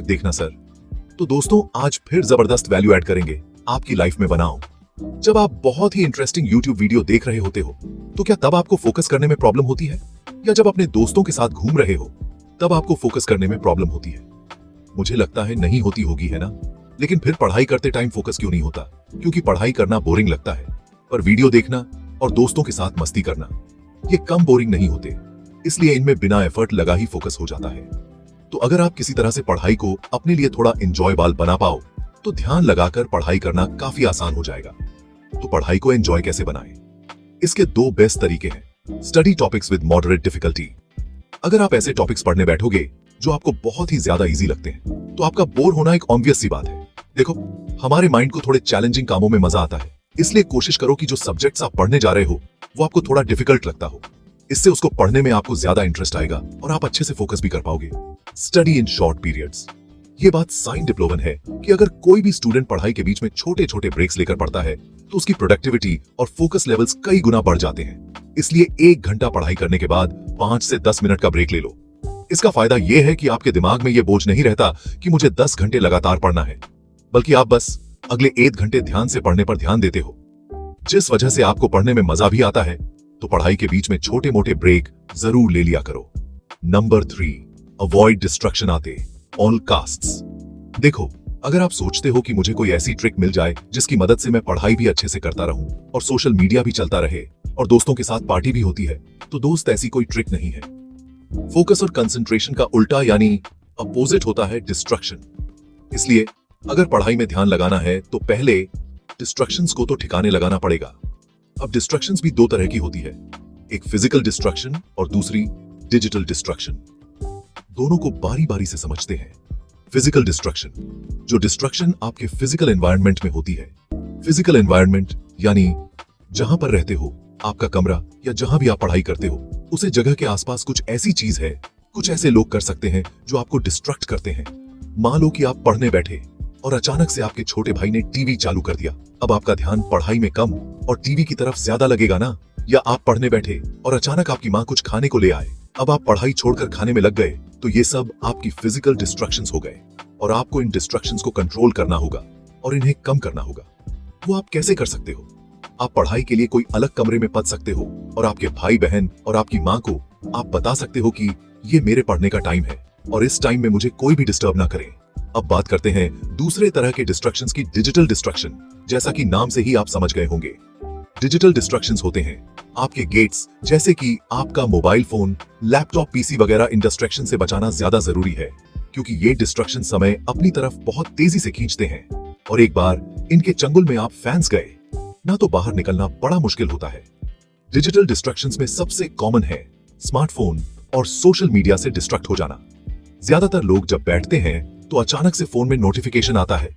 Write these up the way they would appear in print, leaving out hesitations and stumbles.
देखना सर। तो दोस्तों, आज फिर जबरदस्त वैल्यू ऐड करेंगे आपकी लाइफ में बनाओ। जब आप बहुत ही इंटरेस्टिंग YouTube वीडियो देख रहे होते हो तो क्या तब आपको फोकस करने में प्रॉब्लम होती है, या जब अपने दोस्तों के साथ घूम रहे हो तब आपको फोकस करने में प्रॉब्लम होती है? मुझे लगता है नहीं होती होगी, है ना? लेकिन फिर पढ़ाई करते टाइम फोकस क्यों नहीं होता? क्योंकि पढ़ाई करना बोरिंग लगता है, पर वीडियो देखना और दोस्तों के साथ मस्ती करना ये कम बोरिंग नहीं होते, इसलिए इनमें बिना एफर्ट लगा ही फोकस हो जाता है। तो अगर आप किसी तरह से पढ़ाई को अपने लिए थोड़ा एंजॉयबल बना पाओ तो ध्यान लगाकर पढ़ाई करना काफी आसान हो जाएगा। तो पढ़ाई को एंजॉय कैसे बनाएं? इसके दो बेस्ट तरीके हैं। Study topics with moderate difficulty. अगर आप ऐसे टॉपिक्स पढ़ने बैठोगे जो आपको बहुत ही ज्यादा इजी लगते हैं तो आपका बोर होना एक ऑब्वियस सी बात है। देखो, हमारे माइंड को थोड़े चैलेंजिंग कामों में मजा आता है, इसलिए कोशिश करो कि जो सब्जेक्ट्स आप पढ़ने जा रहे हो वो आपको थोड़ा डिफिकल्ट लगता हो। इससे उसको पढ़ने में आपको ज्यादा इंटरेस्ट आएगा और आप अच्छे से फोकस भी कर पाओगे। Study in short periods. ये बात साइन डिप्लोवन है कि अगर कोई भी स्टूडेंट पढ़ाई के बीच में छोटे छोटे ब्रेक्स लेकर पढ़ता है तो उसकी प्रोडक्टिविटी और फोकस लेवल्स कई गुना बढ़ जाते हैं। इसलिए 1 घंटा पढ़ाई करने के बाद 5 से 10 मिनट का ब्रेक ले लो। इसका फायदा यह है कि आपके दिमाग में यह बोझ नहीं रहता कि मुझे 10 घंटे लगातार पढ़ना है, बल्कि आप बस अगले 1 घंटे ध्यान से पढ़ने पर ध्यान देते हो, जिस वजह से आपको पढ़ने में मजा भी आता है। तो पढ़ाई के बीच में छोटे मोटे ब्रेक जरूर ले लिया करो। नंबर 3, अवॉइड डिस्ट्रक्शन आते ऑल कास्ट्स। देखो, अगर आप सोचते हो कि मुझे कोई ऐसी ट्रिक मिल जाए जिसकी मदद से मैं पढ़ाई भी अच्छे से करता रहूं और सोशल मीडिया भी चलता रहे और दोस्तों के साथ पार्टी भी होती है, तो दोस्त ऐसी कोई ट्रिक नहीं है। फोकस और कंसंट्रेशन का उल्टा यानी अपोजिट होता है डिस्ट्रक्शन। इसलिए अगर पढ़ाई में ध्यान लगाना है तो पहले डिस्ट्रक्शंस को तो ठिकाने लगाना पड़ेगा। अब डिस्ट्रक्शंस भी 2 तरह की होती है, एक फिजिकल डिस्ट्रक्शन और दूसरी डिजिटल डिस्ट्रक्शन। दोनों को बारी बारी से समझते हैं। फिजिकल डिस्ट्रक्शन, जो डिस्ट्रक्शन आपके फिजिकल एनवायरनमेंट में होती है। फिजिकल एनवायरनमेंट यानी जहां पर रहते हो, आपका कमरा या जहां भी आप पढ़ाई करते हो, उसे जगह के आसपास कुछ ऐसी चीज है, कुछ ऐसे लोग कर सकते हैं जो आपको डिस्ट्रैक्ट करते हैं। मान लो कि आप पढ़ने बैठे और अचानक से आपके छोटे भाई ने टीवी चालू कर दिया। अब आपका ध्यान पढ़ाई में कम और टीवी की तरफ ज्यादा लगेगा ना? या आप पढ़ने बैठे और अचानक आपकी माँ कुछ खाने को ले आए, अब आप पढ़ाई छोड़कर खाने में लग गए, तो ये सब आपकी फिजिकल डिस्ट्रक्शंस हो गए और आपको इन डिस्ट्रक्शंस को कंट्रोल करना होगा और इन्हें कम करना होगा। वो आप कैसे कर सकते हो? आप पढ़ाई के लिए कोई अलग कमरे में पढ़ सकते हो और आपके भाई बहन और आपकी माँ को आप बता सकते हो कि ये मेरे पढ़ने का टाइम है और इस टाइम में मुझे कोई भी डिस्टर्ब ना करे। अब बात करते हैं दूसरे तरह के डिस्ट्रक्शंस की, डिजिटल डिस्ट्रक्शन। जैसा कि नाम से ही आप समझ गए होंगे, डिजिटल डिस्ट्रक्शंस होते हैं आपके गेट्स, जैसे कि आपका मोबाइल फोन, लैपटॉप, पीसी वगैरह। इन डिस्ट्रक्शन से बचाना ज्यादा जरूरी है क्योंकि ये डिस्ट्रक्शन समय अपनी तरफ बहुत तेजी से खींचते हैं और एक बार इनके चंगुल में आप फंस गए ना तो बाहर निकलना बड़ा मुश्किल होता है। डिजिटल डिस्ट्रक्शंस में सबसे कॉमन है स्मार्टफोन और सोशल मीडिया से डिस्ट्रैक्ट हो जाना। ज्यादातर लोग जब बैठते हैं तो अचानक से फोन में नोटिफिकेशन आता है।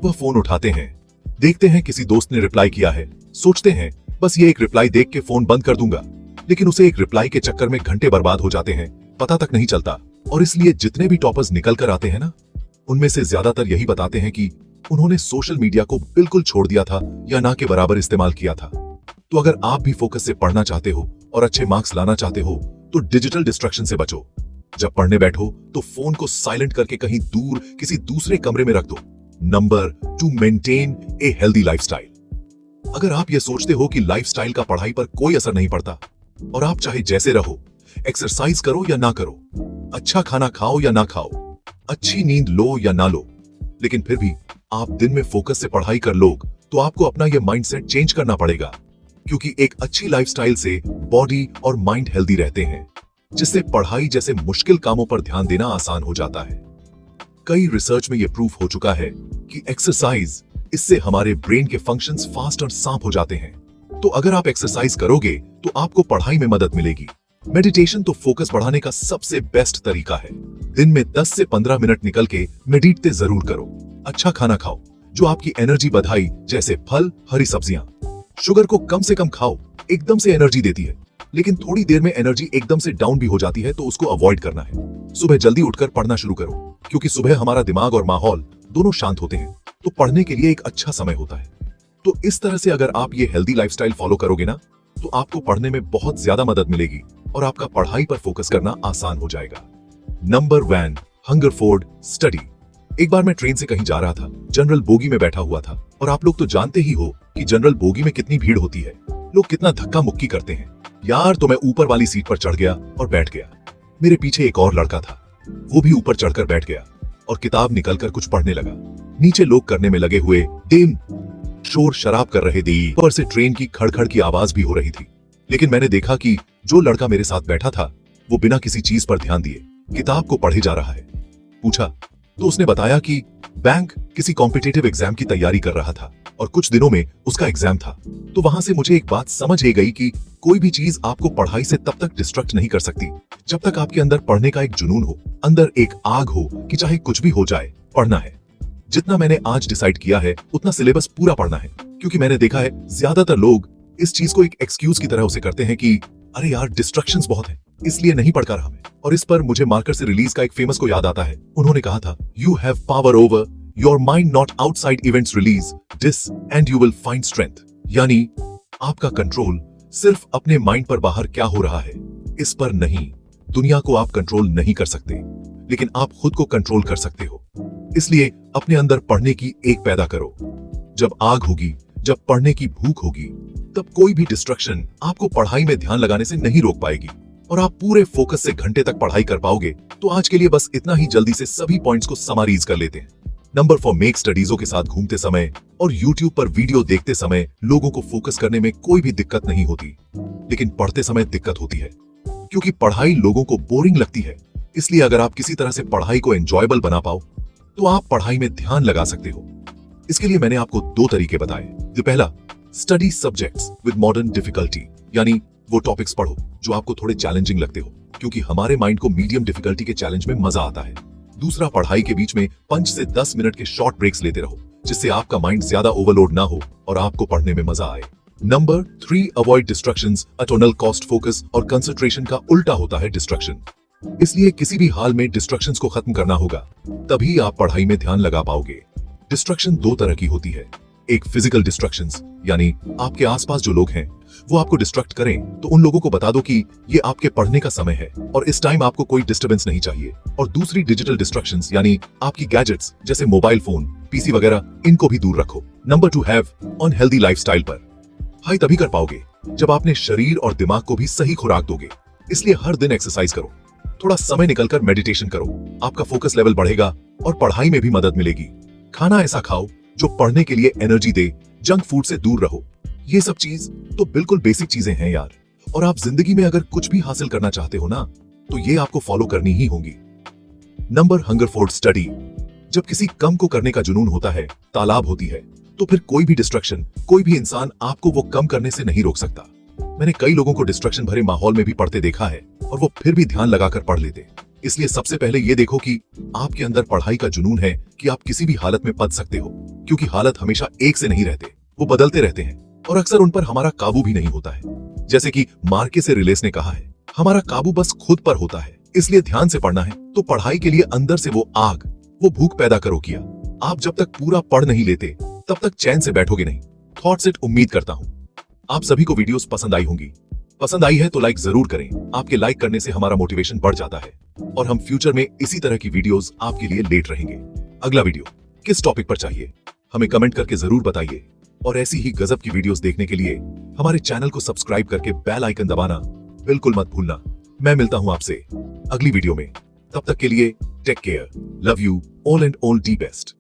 वह फोन उठाते हैं, देखते हैं किसी दोस्त ने रिप्लाई किया है, सोचते हैं बस ये एक रिप्लाई देख के फोन बंद कर दूंगा, लेकिन उसे एक रिप्लाई के चक्कर में घंटे बर्बाद हो जाते हैं, पता तक नहीं चलता। और इसलिए जितने भी टॉपर्स निकल कर आते हैं ना, उनमें से ज्यादातर यही बताते हैं कि उन्होंने सोशल मीडिया को बिल्कुल छोड़ दिया था या ना के बराबर इस्तेमाल किया था। तो अगर आप भी फोकस से पढ़ना चाहते हो और अच्छे मार्क्स लाना चाहते हो तो डिजिटल डिस्ट्रक्शन से बचो। जब पढ़ने बैठो तो फोन को साइलेंट करके कहीं दूर किसी दूसरे कमरे में रख दो। Number 2, maintain a healthy lifestyle. अगर आप ये सोचते हो कि लाइफस्टाइल का पढ़ाई पर कोई असर नहीं पड़ता और आप चाहे जैसे रहो, एक्सरसाइज करो या ना करो, अच्छा खाना खाओ या ना खाओ, अच्छी नींद लो या ना लो, लेकिन फिर भी आप दिन में फोकस से पढ़ाई कर लो, तो आपको अपना यह माइंडसेट चेंज करना पड़ेगा। क्योंकि एक अच्छी लाइफस्टाइल से बॉडी और माइंड हेल्दी रहते हैं, जिससे पढ़ाई जैसे मुश्किल कामों पर ध्यान देना आसान हो जाता है। कई रिसर्च में यह प्रूफ हो चुका है कि एक्सरसाइज, इससे हमारे ब्रेन के फंक्शंस फास्ट और सांप हो जाते हैं। तो अगर आप एक्सरसाइज करोगे तो आपको पढ़ाई में मदद मिलेगी। मेडिटेशन तो फोकस बढ़ाने का सबसे बेस्ट तरीका है। दिन में 10 से 15 मिनट निकल के मेडिटेट जरूर करो। अच्छा खाना खाओ जो आपकी एनर्जी बढ़ाई, जैसे फल, हरी सब्जियां। शुगर को कम से कम खाओ, एकदम से एनर्जी देती है, लेकिन थोड़ी देर में एनर्जी एकदम से डाउन भी हो जाती है, तो उसको अवॉइड करना है। सुबह जल्दी उठकर पढ़ना शुरू करो, क्योंकि सुबह हमारा दिमाग और माहौल दोनों शांत होते हैं, तो पढ़ने के लिए एक अच्छा समय होता है। तो इस तरह से अगर आप ये हेल्दी लाइफस्टाइल फॉलो करोगे ना, तो आपको पढ़ने में बहुत ज्यादा मदद मिलेगी और आपका पढ़ाई पर फोकस करना आसान हो जाएगा। Number 1, hunger for study. एक बार मैं ट्रेन से कहीं जा रहा था, जनरल बोगी में बैठा हुआ था, और आप लोग तो जानते ही हो कि जनरल बोगी में कितनी भीड़ होती है, लोग कितना धक्का मुक्की करते हैं यार। तो मैं ऊपर वाली सीट पर चढ़ गया और बैठ गया। मेरे पीछे एक और लड़का था, वो भी ऊपर चढ़कर बैठ गया और किताब निकलकर कुछ पढ़ने लगा। नीचे लोग करने में लगे हुए डेम शोर शराब कर रहे थे, ऊपर से ट्रेन की खड़खड़ की आवाज भी हो रही थी। लेकिन मैंने देखा कि जो लड़का मेरे साथ बैठा था वो बिना किसी चीज पर ध्यान दिए किताब को पढ़े जा रहा है। पूछा तो उसने बताया कि बैंक किसी कॉम्पिटिटिव एग्जाम की तैयारी कर रहा था और कुछ दिनों में उसका एग्जाम था। तो वहां से मुझे एक बात समझ गई कि कोई भी चीज आपको पढ़ाई से तब तक डिस्ट्रैक्ट नहीं कर सकती जब तक आपके अंदर पढ़ने का एक जुनून हो, अंदर एक आग हो कि चाहे कुछ भी हो जाए पढ़ना है। जितना मैंने आज डिसाइड किया है उतना सिलेबस पूरा पढ़ना है, क्योंकि मैंने देखा है ज्यादातर लोग इस चीज को एक एक्सक्यूज की तरह उसे करते हैं कि अरे यार डिस्ट्रैक्शंस बहुत हैं, इसलिए नहीं पढ़ रहा मैं। और इस पर मुझे मार्कर से रिलीज का एक फेमस को याद आता है। उन्होंने कहा था, you have power over your mind not outside events release this and you will find strength. यानी आपका कंट्रोल सिर्फ अपने माइंड पर बाहर क्या हो रहा है इस पर नहीं। दुनिया को आप कंट्रोल नहीं कर सकते, लेकिन आप खुद को कंट्रोल कर सकते हो। इसलिए अपने अंदर पढ़ने की एक पैदा करो। जब आग होगी, जब पढ़ने की भूख होगी, तब कोई भी डिस्ट्रक्शन आपको पढ़ाई में ध्यान लगाने से नहीं रोक पाएगी और आप पूरे फोकस से घंटे तक पढ़ाई कर पाओगे। तो आज के लिए बस इतना ही। जल्दी से सभी पॉइंट्स को समराइज कर लेते हैं। नंबर 4, मेक स्टडीजों के साथ घूमते समय और YouTube पर वीडियो देखते समय लोगों को फोकस करने में कोई भी दिक्कत नहीं होती, लेकिन पढ़ते समय दिक्कत होती है, क्योंकि पढ़ाई लोगों को बोरिंग लगती है। इसलिए अगर आप किसी तरह से पढ़ाई को एंजॉयबल बना पाओ तो आप पढ़ाई में ध्यान लगा सकते हो। इसके लिए मैंने आपको 2 तरीके बताए। जो पहला, study subjects with modern difficulty, यानी वो टॉपिक्स पढ़ो जो आपको थोड़े चैलेंजिंग लगते हो, क्योंकि हमारे माइंड को मीडियम डिफिकल्टी के चैलेंज में मजा आता है। दूसरा, पढ़ाई के बीच में 5 से 10 मिनट के शॉर्ट ब्रेक्स लेते रहो, जिससे आपका माइंड ज्यादा ओवरलोड ना हो और आपको पढ़ने में मजा आए। Number 3, avoid distractions. At all cost, focus और कंसंट्रेशन का उल्टा होता है डिस्ट्रैक्शन। इसलिए किसी भी हाल में डिस्ट्रैक्शंस को खत्म करना होगा, तभी आप पढ़ाई में ध्यान लगा पाओगे। डिस्ट्रैक्शन 2 तरह की होती है। एक, फिजिकल डिस्ट्रैक्शंस, यानी आपके आसपास जो लोग हैं वो आपको डिस्ट्रैक्ट करें तो उन लोगों को बता दो कि ये आपके पढ़ने का समय है और इस टाइम आपको कोई डिस्टर्बेंस नहीं चाहिए। और दूसरी, डिजिटल डिस्ट्रैक्शंस, यानी आपकी गैजेट्स जैसे मोबाइल फोन, पीसी वगैरह, इनको भी दूर रखो। नंबर 2, हैव अनहेल्दी लाइफस्टाइल पर हाई तभी कर पाओगे जब आपने शरीर और दिमाग को भी सही खुराक दोगे। इसलिए हर दिन एक्सरसाइज करो, थोड़ा समय निकलकर मेडिटेशन करो, आपका फोकस लेवल बढ़ेगा और पढ़ाई में भी मदद मिलेगी। खाना ऐसा खाओ जो पढ़ने के लिए एनर्जी दे, जंक फूड से दूर रहो। ये सब चीज तो बिल्कुल बेसिक चीजें हैं यार, और आप जिंदगी में अगर कुछ भी हासिल करना चाहते हो ना, तो ये आपको फॉलो करनी ही होंगी। Number, hunger for study. जब किसी कम को करने का जुनून होता है, तालाब होती है, तो फिर कोई भी डिस्ट्रैक्शन, कोई भी इंसान आपको वो कम करने से नहीं रोक सकता। मैंने कई लोगों को डिस्ट्रैक्शन भरे माहौल में भी पढ़ते देखा है और वो फिर भी ध्यान लगाकर पढ़ लेते। इसलिए सबसे पहले ये देखो कि आपके अंदर पढ़ाई का जुनून है कि आप किसी भी हालत में पढ़ सकते हो, क्योंकि हालत हमेशा एक से नहीं रहते, वो बदलते रहते हैं और अक्सर उन पर हमारा काबू भी नहीं होता है। जैसे कि मार्केस एरेलिस ने कहा है, हमारा काबू बस खुद पर होता है। इसलिए ध्यान से पढ़ना है तो पढ़ाई के लिए अंदर से वो आग, वो भूख पैदा करो। किया आप जब तक पूरा पढ़ नहीं लेते तब तक चैन से बैठोगे नहीं। थॉट्स इट उम्मीद करता हूं आप सभी को वीडियोस पसंद आई होंगी। पसंद आई है तो लाइक जरूर करें। आपके लाइक करने से हमारा मोटिवेशन बढ़ जाता है और हम फ्यूचर में इसी तरह की वीडियोस आपके लिए लेट रहेंगे। अगला वीडियो किस टॉपिक पर चाहिए हमें कमेंट करके जरूर बताइए, और ऐसी ही गजब की वीडियोस देखने के लिए हमारे चैनल को सब्सक्राइब करके बेल आइकन दबाना बिल्कुल मत भूलना। मैं मिलता हूं आपसे अगली वीडियो में, तब तक के लिए take care, love you all and all the best.